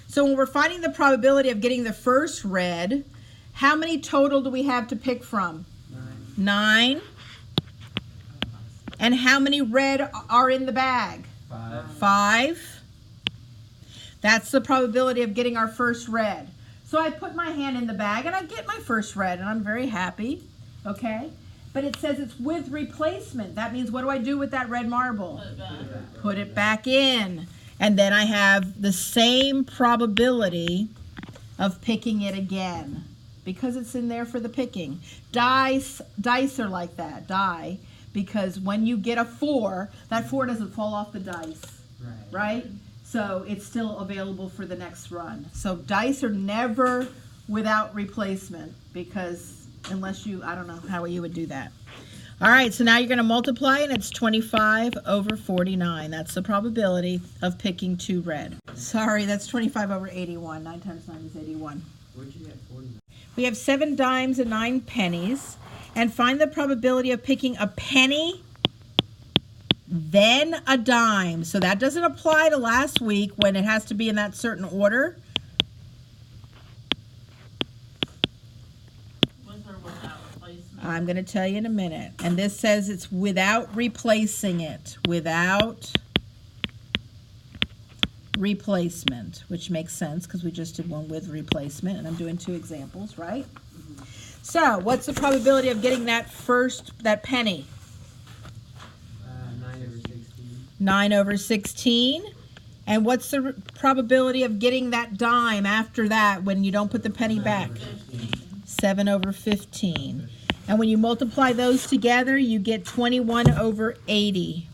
So when we're finding the probability of getting the first red, how many total do we have to pick from? 9. And how many red are in the bag? 5. That's the probability of getting our first red. So I put my hand in the bag and I get my first red and I'm very happy, okay? But it says it's with replacement. That means what do I do with that red marble? Put it back in. And then I have the same probability of picking it again because it's in there for the picking. Dice are like that, because when you get a 4, that 4 doesn't fall off the dice, right? So it's still available for the next run. So dice are never without replacement because unless you, I don't know how you would do that. All right, so now you're going to multiply and it's 25 over 49. That's the probability of picking 2 red. Sorry, that's 25 over 81. 9 times 9 is 81. Where'd you get 49? We have 7 dimes and 9 pennies. And find the probability of picking a penny, then a dime. So that doesn't apply to last week when it has to be in that certain order. With or without replacement? I'm going to tell you in a minute. And this says it's without replacing it. Without replacement, which makes sense because we just did one with replacement. And I'm doing 2 examples, right? So, what's the probability of getting that penny? 9 over 16. 9 over 16. And what's the probability of getting that dime after that when you don't put the penny back? 7 over 15. And when you multiply those together, you get 21 over 80.